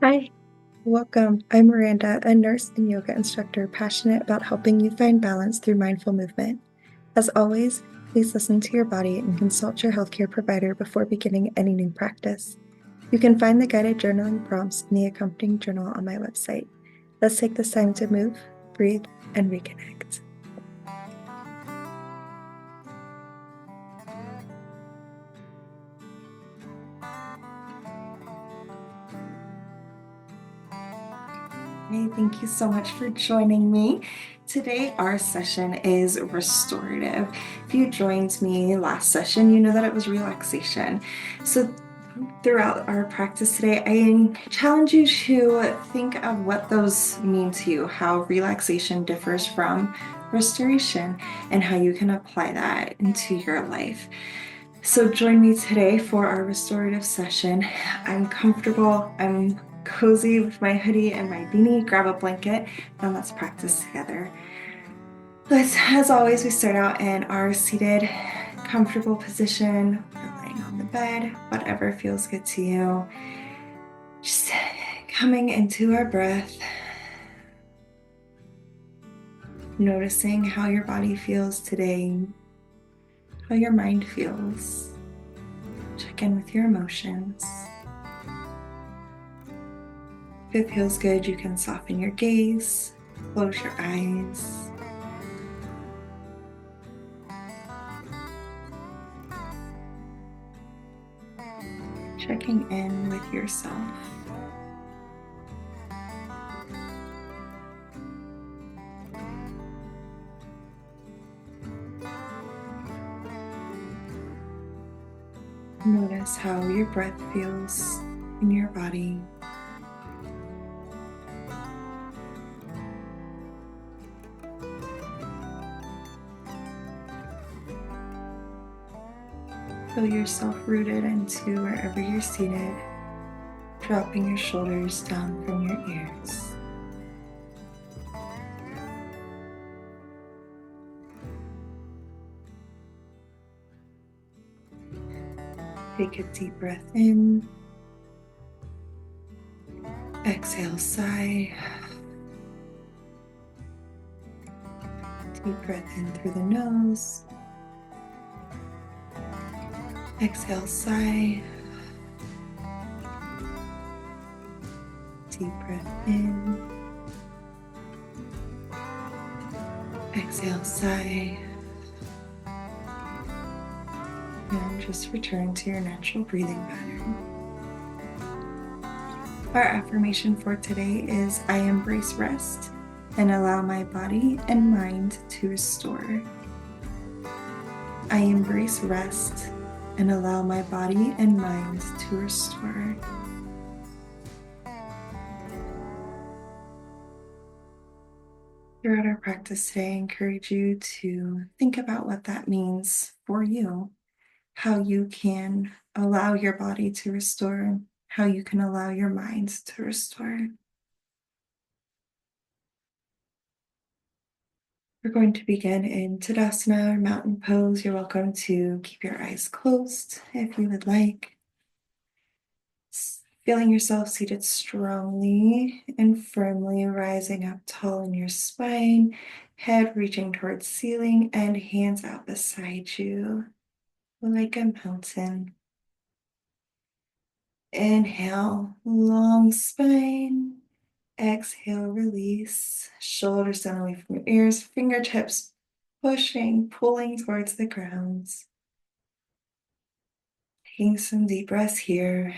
Hi, welcome. I'm Miranda, a nurse and yoga instructor passionate about helping you find balance through mindful movement. As always, please listen to your body and consult your healthcare provider before beginning any new practice. You can find the guided journaling prompts in the accompanying journal on my website. Let's take this time to move, breathe, and reconnect. Hey, thank you so much for joining me. Today, our session is restorative. If you joined me last session, you know that it was relaxation. So, throughout our practice today, I challenge you to think of what those mean to you, how relaxation differs from restoration, and how you can apply that into your life. So join me today for our restorative session. I'm comfortable, I'm cozy with my hoodie and my beanie. Grab a blanket and let's practice together. As always, we start out in our seated, comfortable position. We're laying on the bed, whatever feels good to you. Just coming into our breath, noticing how your body feels today, how your mind feels. Check in with your emotions. If it feels good, you can soften your gaze, close your eyes. Checking in with yourself. Notice how your breath feels in your body. Feel yourself rooted into wherever you're seated, dropping your shoulders down from your ears. Take a deep breath in. Exhale, sigh. Deep breath in through the nose. Exhale, sigh. Deep breath in. Exhale, sigh. And just return to your natural breathing pattern. Our affirmation for today is I embrace rest and allow my body and mind to restore. I embrace rest and allow my body and mind to restore. Throughout our practice today, I encourage you to think about what that means for you, how you can allow your body to restore, how you can allow your mind to restore. We're going to begin in Tadasana or mountain pose. You're welcome to keep your eyes closed if you would like. Feeling yourself seated strongly and firmly, rising up tall in your spine, head reaching towards ceiling and hands out beside you like a mountain. Inhale, long spine. Exhale, release. Shoulders down away from your ears, fingertips pushing, pulling towards the ground. Taking some deep breaths here.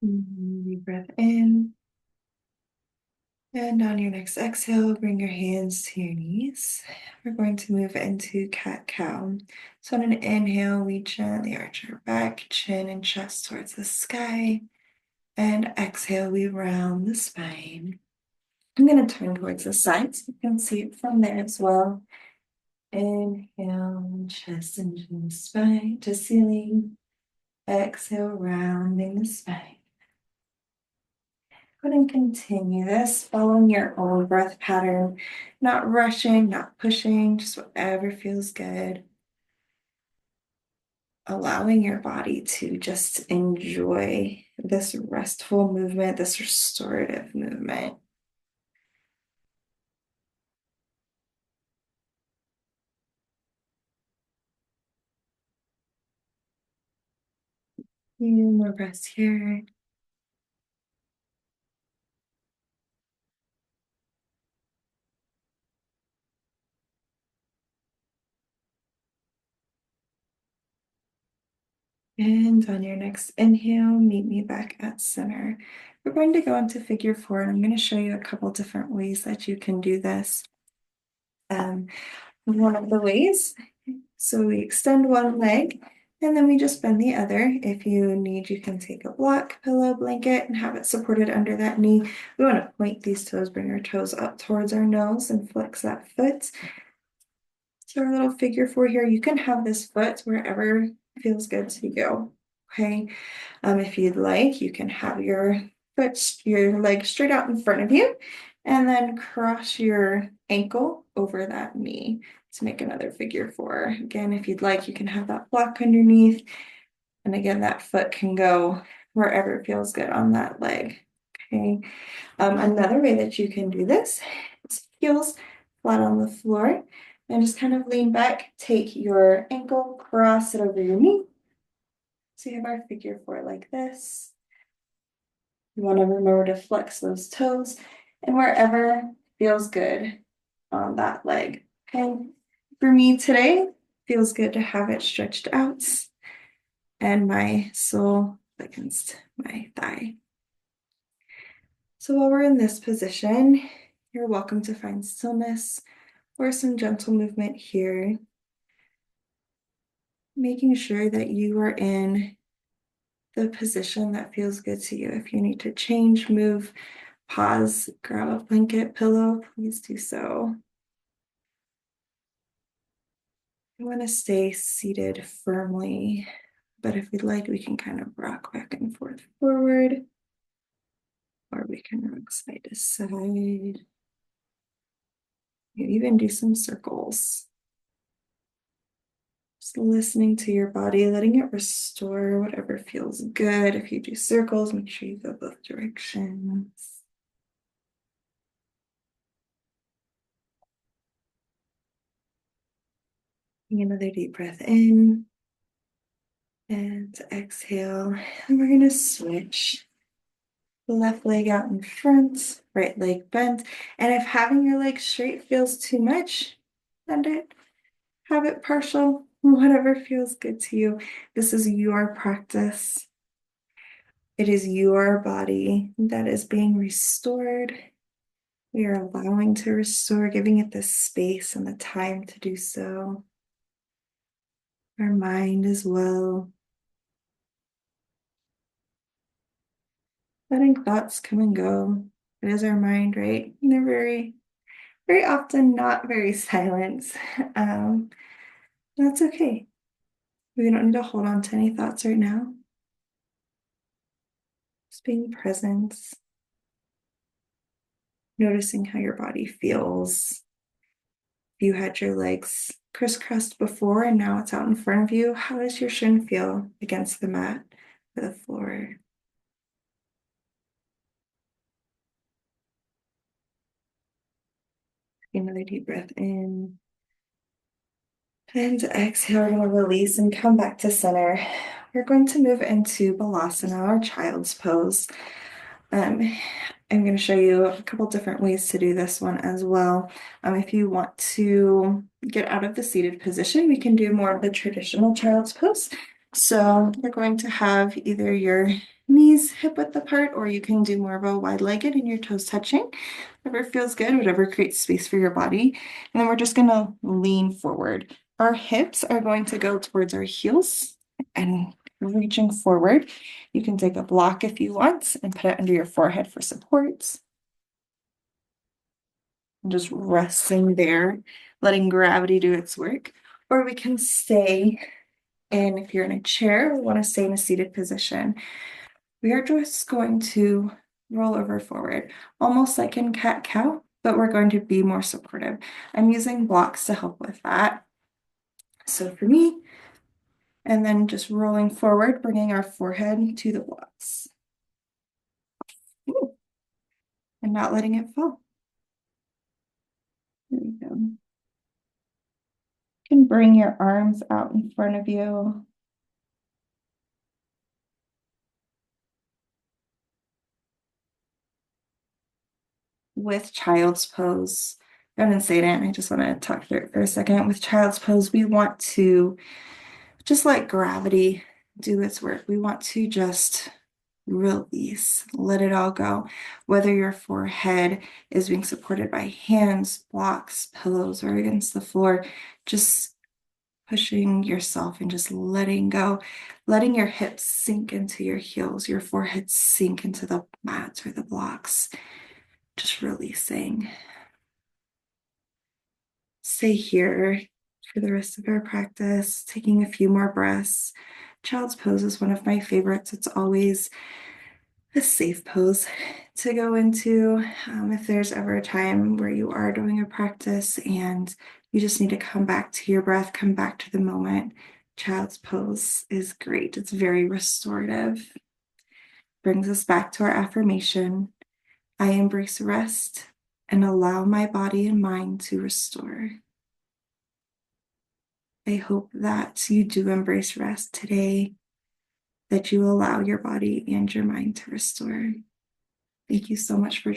Deep breath in. And on your next exhale, bring your hands to your knees. We're going to move into cat-cow. So on an inhale, we gently arch our back, chin and chest towards the sky. And exhale, we round the spine. I'm going to turn towards the side so you can see it from there as well. Inhale, chest and chin, spine to ceiling. Exhale, rounding the spine. Go ahead and continue this, following your own breath pattern, not rushing, not pushing, just whatever feels good. Allowing your body to just enjoy this restful movement, this restorative movement. Few more breaths here. And on your next inhale, meet me back at center. We're going to go into figure four, and I'm going to show you a couple different ways that you can do this. One of the ways, so we extend one leg and then we just bend the other. If you need, you can take a block, pillow, blanket, and have it supported under that knee. We want to point these toes, bring our toes up towards our nose and flex that foot. So our little figure four here, you can have this foot wherever feels good to you. Okay. If you'd like, you can have your leg straight out in front of you, and then cross your ankle over that knee to make another figure four. Again, if you'd like, you can have that block underneath. And again, that foot can go wherever it feels good on that leg. Okay. Another way that you can do this is heels flat on the floor and just kind of lean back, take your ankle, cross it over your knee. So you have our figure four like this. You want to remember to flex those toes and wherever feels good on that leg. Okay. For me today, feels good to have it stretched out and my sole against my thigh. So while we're in this position, you're welcome to find stillness or some gentle movement here, making sure that you are in the position that feels good to you. If you need to change, move, pause, grab a blanket, pillow, please do so. You want to stay seated firmly, but if we'd like, we can kind of rock back and forth forward, or we can rock side to side. You even do some circles. Just listening to your body, letting it restore whatever feels good. If you do circles, make sure you go both directions. Another deep breath in and exhale. And we're going to switch. Left leg out in front, right leg bent. And if having your leg straight feels too much, bend it. Have it partial, whatever feels good to you. This is your practice. It is your body that is being restored. We are allowing to restore, giving it the space and the time to do so. Our mind as well. Letting thoughts come and go. It is our mind, right? They're very often not very silent. That's okay. We don't need to hold on to any thoughts right now. Just being present, noticing how your body feels. If you had your legs crisscrossed before and now it's out in front of you, how does your shin feel against the mat or the floor? Another deep breath in. And exhale, we're going to release and come back to center. We're going to move into Balasana, our child's pose. I'm going to show you a couple different ways to do this one as well. If you want to get out of the seated position, we can do more of the traditional child's pose. So you're going to have either your knees hip width apart, or you can do more of a wide-legged and your toes touching. Whatever feels good, whatever creates space for your body. And then we're just going to lean forward. Our hips are going to go towards our heels and reaching forward. You can take a block if you want and put it under your forehead for support. And just resting there, letting gravity do its work. Or we can stay in, if you're in a chair, we want to stay in a seated position. We are just going to roll over forward, almost like in cat-cow, but we're going to be more supportive. I'm using blocks to help with that. So for me, and then just rolling forward, bringing our forehead to the blocks. Ooh, and not letting it fall. There we go. You can bring your arms out in front of you. With child's pose, go ahead and say it in. I just want to talk through it for a second. With child's pose, we want to just let gravity do its work. We want to just release, let it all go. Whether your forehead is being supported by hands, blocks, pillows, or against the floor, just pushing yourself and just letting go, letting your hips sink into your heels, your forehead sink into the mats or the blocks, just releasing. Stay here for the rest of our practice, taking a few more breaths. Child's pose is one of my favorites. It's always a safe pose to go into if there's ever a time where you are doing a practice and you just need to come back to your breath, come back to the moment. Child's pose is great. It's very restorative. Brings us back to our affirmation. I embrace rest and allow my body and mind to restore. I hope that you do embrace rest today, that you allow your body and your mind to restore. Thank you so much for